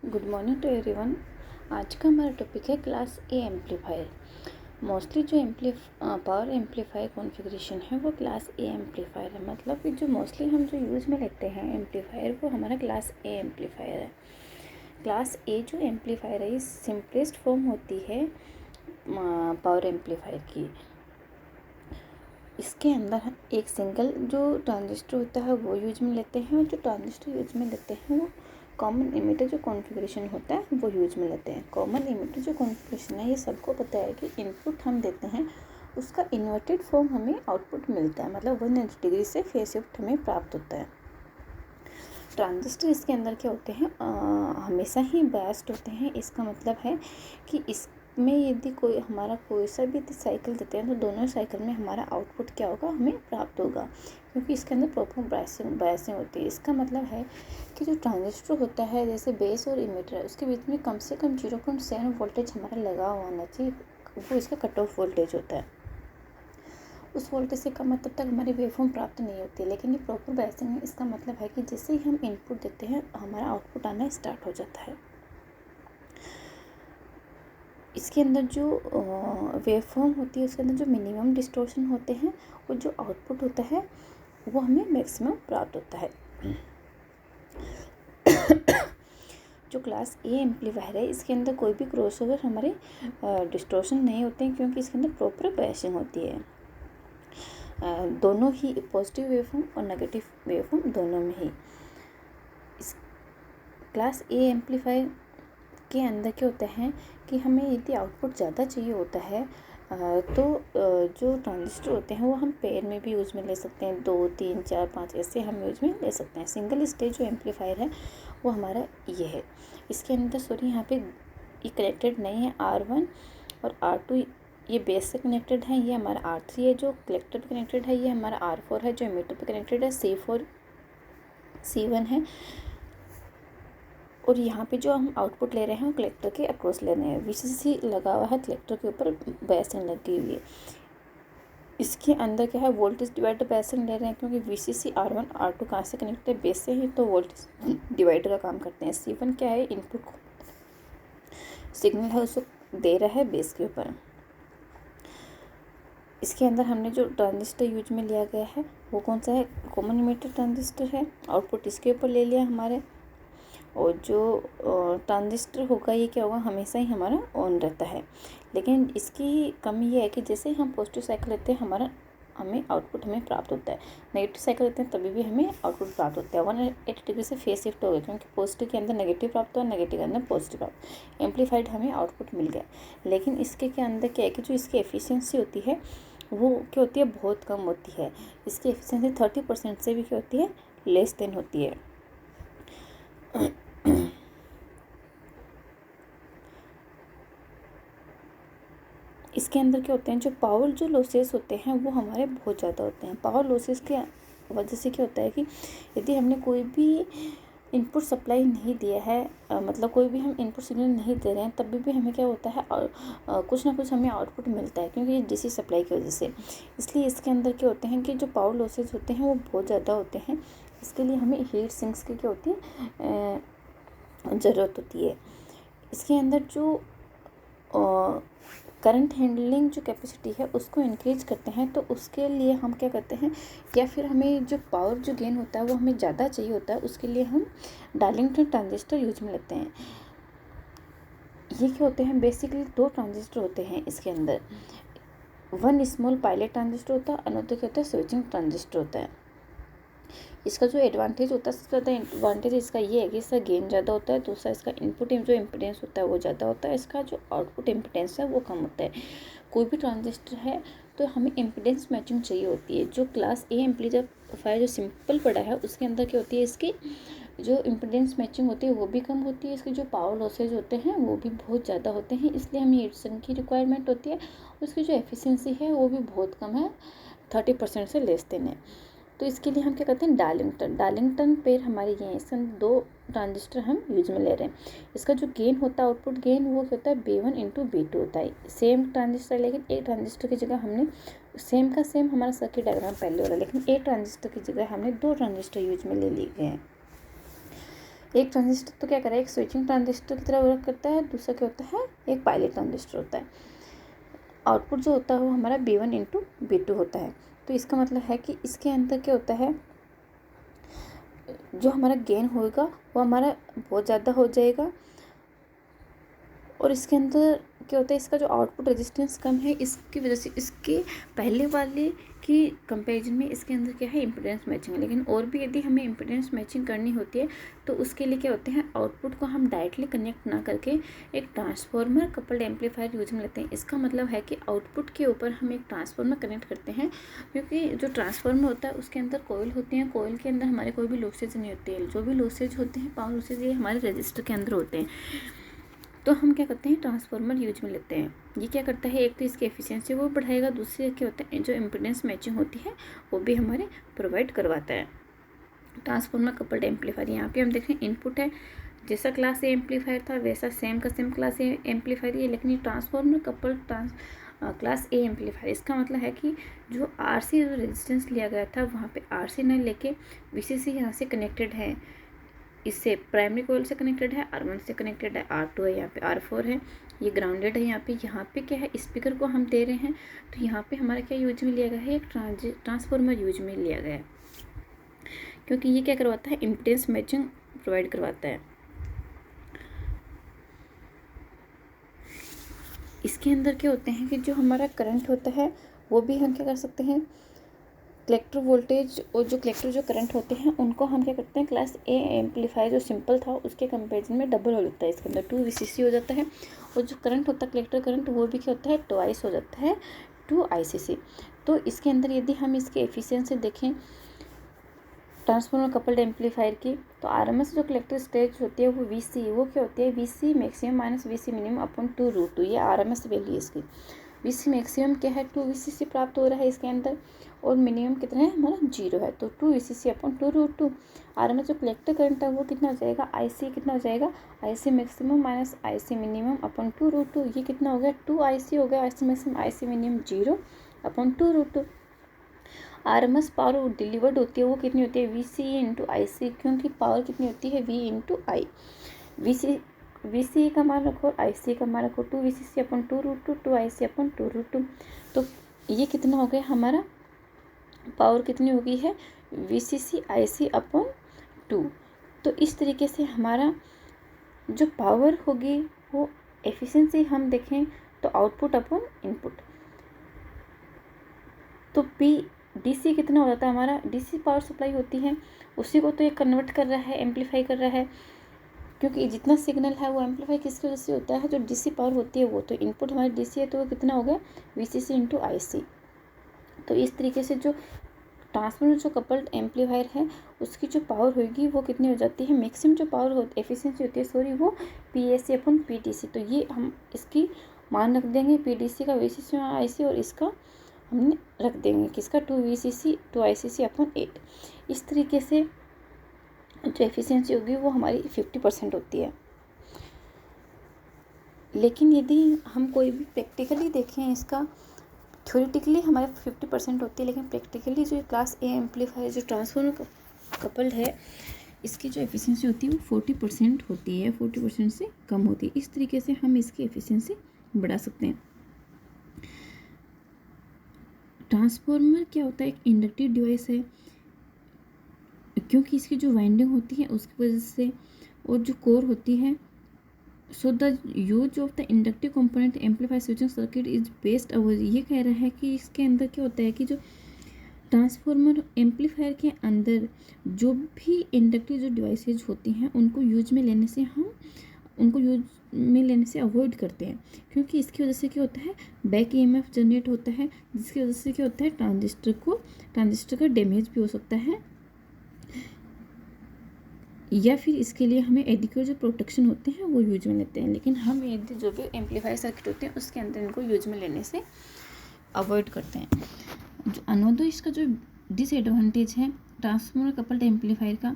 Good morning to everyone. आज का हमारा टॉपिक है क्लास ए एम्पलीफायर। मोस्टली जो पावर एम्पलीफायर कॉन्फ़िगरेशन है वो क्लास ए एम्पलीफायर है। मतलब कि जो मोस्टली हम जो यूज़ में लेते हैं एम्पलीफायर वो हमारा क्लास ए एम्पलीफायर है। क्लास ए जो एम्पलीफायर है ये सिंपलेस्ट फॉर्म होती है पावर एम्पलीफायर की। इसके अंदर एक सिंगल जो ट्रांजिस्टर होता है वो यूज में लेते हैं, और जो ट्रांजिस्टर यूज में लेते हैं वो कॉमन इमिटर जो कॉन्फ़िगरेशन होता है वो यूज में लेते हैं। कॉमन इमिटर जो कॉन्फ़िगरेशन है ये सबको पता है कि इनपुट हम देते हैं उसका इन्वर्टेड फॉर्म हमें आउटपुट मिलता है, मतलब 180 डिग्री से फेज शिफ्ट हमें प्राप्त होता है। ट्रांजिस्टर इसके अंदर क्या होते हैं, हमेशा ही बायस्ड होते हैं। इसका मतलब है कि इसमें यदि कोई सा भी साइकिल देते हैं तो दोनों साइकिल में हमारा आउटपुट क्या होगा, हमें प्राप्त होगा, क्योंकि इसके अंदर प्रॉपर बायसिंग होती है। इसका मतलब है कि जो ट्रांजिस्टर होता है जैसे बेस और इमीटर है उसके बीच में कम से कम 0.7 वोल्टेज हमारा लगा हुआ होना चाहिए। वो इसका कट ऑफ वोल्टेज होता है। उस वोल्टेज से कम तब तक हमारी वेवफॉर्म प्राप्त नहीं होती है। लेकिन ये प्रॉपर बायसिंग है। इसका मतलब है कि जैसे ही हम इनपुट देते हैं हमारा आउटपुट आना स्टार्ट हो जाता है। इसके अंदर जो वेवफॉर्म होती है उसके अंदर जो मिनिमम डिस्टॉर्शन होते हैं और जो आउटपुट होता है वो हमें मैक्सिमम प्राप्त होता है। जो क्लास ए एम्पलीफायर है इसके अंदर कोई भी क्रॉसओवर हमारे डिस्टॉर्शन नहीं होते हैं, क्योंकि इसके अंदर प्रॉपर बायसिंग होती है। दोनों ही पॉजिटिव वेवफॉर्म और नेगेटिव वेवफॉर्म दोनों में ही। इस क्लास ए एम्पलीफायर के अंदर क्या होता है कि हमें यदि आउटपुट ज़्यादा चाहिए होता है तो जो ट्रांजिस्टर होते हैं वो हम पेयर में भी यूज़ में ले सकते हैं। 2, 3, 4, 5 ऐसे हम यूज़ में ले सकते हैं। सिंगल स्टेज जो एम्पलीफायर है वो हमारा ये है। इसके अंदर यहाँ पे ये कनेक्टेड नहीं है। R1 और R2 ये बेस से कनेक्टेड है। ये हमारा R3 है जो कलेक्टर पे कनेक्टेड है। ये हमारा R4 है जो एमीटर पे कनेक्टेड है। C4 C1 है, और यहाँ पे जो हम आउटपुट ले रहे हैं वो कलेक्टर के अक्रॉस ले रहे हैं। VCC लगा हुआ है कलेक्टर के ऊपर, बायसिंग लगी हुई है। इसके अंदर क्या है, वोल्टेज डिवाइडर बायसिंग ले रहे हैं, क्योंकि VCC R1 R2 कहाँ से कनेक्ट है, बेस से ही, तो वोल्टेज डिवाइडर का काम करते हैं। C1 क्या है, इनपुट सिग्नल है उसको दे रहा है बेस के ऊपर। इसके अंदर हमने जो ट्रांजिस्टर यूज में लिया गया है वो कौन सा है, कॉमन इमिटर ट्रांजिस्टर है। आउटपुट इसके ऊपर ले लिया हमारे, और जो ट्रांजिस्टर होगा ये क्या होगा, हमेशा ही हमारा ऑन रहता है। लेकिन इसकी कमी ये है कि जैसे ही हम पॉजिटिव साइकिल लेते हैं हमें आउटपुट प्राप्त होता है। नेगेटिव साइकिल लेते हैं तभी भी हमें आउटपुट प्राप्त होता है। 180 डिग्री से फेस शिफ्ट हो गया, क्योंकि पॉजिटिव के अंदर नेगेटिव प्राप्त हुआ, नेगेटिव के अंदर पॉजिटिव प्राप्त, एम्पलीफाइड हमें आउटपुट मिल गया। लेकिन इसके के अंदर क्या है कि जो इसकी एफिशिएंसी होती है वो क्या होती है, बहुत कम होती है। इसकी एफिशिएंसी 30% से भी क्या होती है, लेस देन होती है। इसके अंदर क्या होते हैं, जो लॉसेस होते हैं वो हमारे बहुत ज़्यादा होते हैं। पावर लॉसेस के वजह से क्या होता है कि यदि हमने कोई भी इनपुट सप्लाई नहीं दिया है, मतलब कोई भी हम इनपुट सिग्नल नहीं दे रहे हैं, तब भी हमें क्या होता है, कुछ ना कुछ हमें आउटपुट मिलता है, क्योंकि डीसी सप्लाई की वजह से। इसलिए इसके अंदर क्या होते हैं कि जो पावर लॉसेस होते हैं वो बहुत ज़्यादा होते हैं। इसके लिए हमें हीट सिंक्स की क्या होती है, ज़रूरत होती है। इसके अंदर जो करंट हैंडलिंग जो कैपेसिटी है उसको इंक्रीज करते हैं, तो उसके लिए हम क्या करते हैं, या फिर हमें जो पावर जो गेन होता है वो हमें ज़्यादा चाहिए होता है, उसके लिए हम डार्लिंगटन ट्रांजिस्टर यूज में लेते हैं। ये क्या होते हैं, बेसिकली 2 ट्रांजिस्टर होते हैं इसके अंदर। वन स्मॉल पायलट ट्रांजिस्टर होता है, अनदर क्या होता है, स्विचिंग ट्रांजिस्टर होता है। इसका जो एडवांटेज होता है, सबसे ज़्यादा एडवांटेज इसका ये है कि इसका गेन ज़्यादा होता है। दूसरा, इसका इनपुट जो इम्पिडेंस होता है वो ज़्यादा होता है। इसका जो आउटपुट इम्पिडेंस है वो कम होता है। कोई भी ट्रांजिस्टर है तो हमें इम्पिडेंस मैचिंग चाहिए होती है। जो क्लास ए एम्पलीफायर जो सिंपल पड़ा है उसके अंदर क्या होती है, इसकी जो इम्पिडेंस मैचिंग होती है वो भी कम होती है। इसके जो पावर लॉसेज होते हैं वो भी बहुत ज़्यादा होते हैं, इसलिए हमें हीट सिंक की रिक्वायरमेंट होती है। उसकी जो एफिशिएंसी है वो भी बहुत कम है, 30% से लेस देन है। तो इसके लिए हम क्या करते हैं, डार्लिंगटन पेयर हमारे ये हैं। इसके अंदर 2 ट्रांजिस्टर हम यूज में ले रहे हैं। इसका जो गेन होता है, आउटपुट गेन, वो क्या होता है, B1 × B2 होता है। सेम ट्रांजिस्टर, लेकिन एक ट्रांजिस्टर की जगह हमने सेम का सेम हमारा सर्किट डायग्राम पहले वाला, लेकिन एक ट्रांजिस्टर की जगह हमने 2 ट्रांजिस्टर यूज में ले लिए गए हैं। एक ट्रांजिस्टर तो क्या करें, एक स्विचिंग ट्रांजिस्टर की तरह वर्क करता है, दूसरा क्या होता है, एक पायलट ट्रांजिस्टर होता है। आउटपुट जो होता है वो हमारा B1 इंटू B2 होता है। तो इसका मतलब है कि इसके अंदर क्या होता है, जो हमारा गेन होगा वो हमारा बहुत ज़्यादा हो जाएगा, और इसके अंदर क्या होता है, इसका जो आउटपुट रेजिस्टेंस कम है, इसकी वजह से इसके पहले वाले की कंपैरिजन में इसके अंदर क्या है, इम्पीडेंस मैचिंग है। लेकिन और भी यदि हमें इम्पीडेंस मैचिंग करनी होती है तो उसके लिए क्या होते हैं, आउटपुट को हम डायरेक्टली कनेक्ट ना करके एक ट्रांसफार्मर कपल्ड एम्पलीफायर यूज में लेते हैं। इसका मतलब है कि आउटपुट के ऊपर हम एक ट्रांसफार्मर कनेक्ट करते हैं, क्योंकि जो ट्रांसफार्मर होता है उसके अंदर कोयल होती हैं, कोयल के अंदर हमारे कोई भी लॉसेज नहीं होती है। जो भी लॉसेज होते हैं, पावर लॉसेज, ये हमारे रजिस्टर के अंदर होते हैं। तो हम क्या करते हैं, ट्रांसफार्मर यूज में लेते हैं। ये क्या करता है, एक तो इसकी एफिशिएंसी वो बढ़ाएगा, दूसरे क्या होता है, जो इम्पीडेंस मैचिंग होती है वो भी हमारे प्रोवाइड करवाता है। ट्रांसफार्मर कपल्ड एम्पलीफायर, यहाँ पे हम देख रहे हैं इनपुट है, जैसा क्लास ए एम्पलीफायर था वैसा सेम का सेम क्लास ए एम्पलीफायर है, लेकिन ये transformer coupled class A amplifier. इसका मतलब है कि जो RC जो रेजिस्टेंस लिया गया था वहाँ पे RC न लेके VCC यहाँ से कनेक्टेड है, इससे प्राइमरी कोयल से कनेक्टेड है, R1 से कनेक्टेड है, R2 है, यहाँ पे R4 है, ये ग्राउंडेड है। यहाँ पे क्या है, स्पीकर को हम दे रहे हैं, तो यहाँ पे हमारा क्या यूज में लिया गया है, एक ट्रांसफार्मर यूज में लिया गया है, क्योंकि ये क्या करवाता है, इम्पीडेंस मैचिंग प्रोवाइड करवाता है। इसके अंदर क्या होते हैं कि जो हमारा करंट होता है वो भी हम क्या कर सकते हैं, कलेक्टर वोल्टेज और जो कलेक्टर जो करंट होते हैं उनको हम क्या करते हैं, क्लास ए एम्पलीफायर जो सिंपल था उसके कंपैरिजन में डबल हो जाता है, इसके अंदर 2 VCC हो जाता है, और जो करंट होता है कलेक्टर करंट वो भी क्या होता है, ट्वाइस हो जाता है 2 ICC। तो इसके अंदर यदि हम इसके एफिशिएंसी देखें ट्रांसफार्मर कपल्ड एम्पलीफायर की, तो RMS जो कलेक्टर स्टेज होती है वो VC, वो क्या होती है, VC maximum minus VC minimum upon 2√2, ये RMS वैल्यू है इसकी। VC मैक्सिमम क्या है, 2 VCC प्राप्त हो रहा है इसके अंदर, और मिनिमम कितना है हमारा 0 है, तो 2 VCC अपॉन 2√2। RMS जो कलेक्टर करंट है वो कितना हो जाएगा, IC कितना हो जाएगा, IC maximum minus IC minimum upon 2√2, ये कितना हो गया, 2 IC हो गया, IC maximum IC minimum 0 upon 2√2। RMS power delivered होती है वो कितनी होती है, VC इंटू IC, क्योंकि पावर कितनी होती है, V इंटू आई। VC का मान रखो और IC का मान रखो, 2 VCC अपॉन 2√2, 2 IC अपॉन 2√2। तो ये कितना हो गया हमारा, पावर कितनी हो गई है, VCC IC अपॉन 2। तो इस तरीके से हमारा जो पावर होगी वो एफिशिएंसी हम देखें तो आउटपुट अपॉन इनपुट, तो DC कितना हो जाता है हमारा, DC पावर सप्लाई होती है, उसी को तो ये कन्वर्ट कर रहा है, एम्पलीफाई कर रहा है, क्योंकि जितना सिग्नल है वो एम्पलीफाई किसकी वजह से होता है, जो DC पावर होती है वो, तो इनपुट हमारे DC है तो वो कितना हो गया, VCC इंटू IC। तो इस तरीके से जो ट्रांसफार्मर जो कपल्ड एम्पलीफायर है उसकी जो पावर होगी वो कितनी हो जाती है, मैक्सिमम जो पावर हो एफिशिएंसी होती है सॉरी वो PAC अपॉन PTC। तो ये हम इसकी मान रख देंगे, PDC का VCC और IC, और इसका हमने रख देंगे किसका, 2 VCC 2 ICC अपॉन 8। इस तरीके से जो एफिशिएंसी होगी वो हमारी 50% होती है। लेकिन यदि हम कोई भी प्रैक्टिकली देखें, इसका थ्योरेटिकली हमारे 50% होती है, लेकिन प्रैक्टिकली जो क्लास ए एम्पलीफायर जो ट्रांसफार्मर कपल्ड है इसकी जो एफिशिएंसी होती है वो 40% होती है, 40% से कम होती है। इस तरीके से हम इसकी एफिशिएंसी बढ़ा सकते हैं। ट्रांसफार्मर क्या होता है, एक इंडक्टिव डिवाइस है, क्योंकि इसकी जो वाइंडिंग होती है उसकी वजह से, और जो कोर होती है, so the use of the inductive component amplifier switching circuit is based our. ये कह रहा है कि इसके अंदर क्या होता है कि जो ट्रांसफार्मर एम्पलीफायर के अंदर जो भी इंडक्टिव जो डिवाइसेज होती हैं उनको यूज में लेने से हम उनको यूज में लेने से अवॉइड करते हैं, क्योंकि इसकी वजह से क्या होता है, बैक EMF जनरेट होता है, जिसकी वजह से क्या होता है, ट्रांजिस्टर का डैमेज भी हो सकता है, या फिर इसके लिए हमें एडिक्वेट जो प्रोटेक्शन होते हैं वो यूज में लेते हैं। लेकिन हम यदि जो भी एम्पलीफायर सर्किट होते हैं उसके अंदर इनको यूज में लेने से अवॉइड करते हैं। जो अनदर इसका जो डिसएडवांटेज है ट्रांसफार्मर कपल्ड एम्पलीफायर का,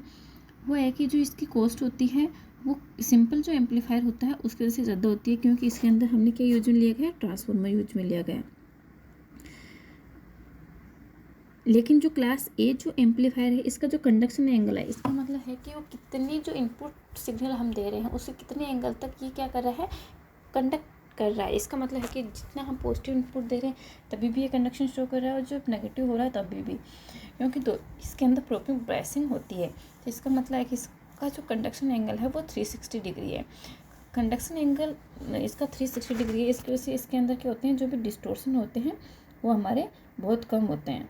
वो है कि जो इसकी कॉस्ट होती है वो सिंपल जो एम्पलीफायर होता है उसकी वजह से ज़्यादा होती है, क्योंकि इसके अंदर हमने क्या यूज में लिया गया है, ट्रांसफार्मर यूज में लिया गया है। लेकिन जो क्लास ए जो एम्पलीफायर है, इसका जो कंडक्शन एंगल है, इसका मतलब है कि वो कितनी जो इनपुट सिग्नल हम दे रहे हैं उससे कितने एंगल तक ये क्या कर रहा है, कंडक्ट कर रहा है। इसका मतलब है कि जितना हम पॉजिटिव इनपुट दे रहे हैं तभी भी ये कंडक्शन शो कर रहा है, और जो नेगेटिव हो रहा है तभी भी, क्योंकि इसके अंदर प्रॉपर ब्रेसिंग होती है। तो इसका मतलब है कि इसका जो कंडक्शन एंगल है वो 360 डिग्री है। कंडक्शन एंगल इसका 360 डिग्री है, इसकी वजह से इसके अंदर क्या होते हैं, जो भी डिस्टोर्शन होते हैं वो हमारे बहुत कम होते हैं।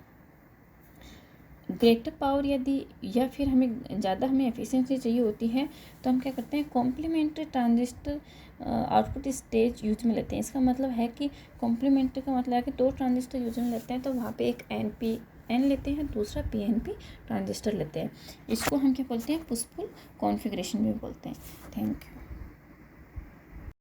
ग्रेटर पावर यदि या फिर हमें एफिशिएंसी चाहिए होती है तो हम क्या करते हैं, complementary transistor output stage use में लेते हैं। इसका मतलब है कि कॉम्प्लीमेंट्री का मतलब है कि 2 ट्रांजिस्टर यूज में लेते हैं, तो वहाँ पे एक NPN लेते हैं, दूसरा PNP ट्रांजिस्टर लेते हैं। इसको हम क्या बोलते हैं, पुश पुल कॉन्फ़िगरेशन भी बोलते हैं। Thank you.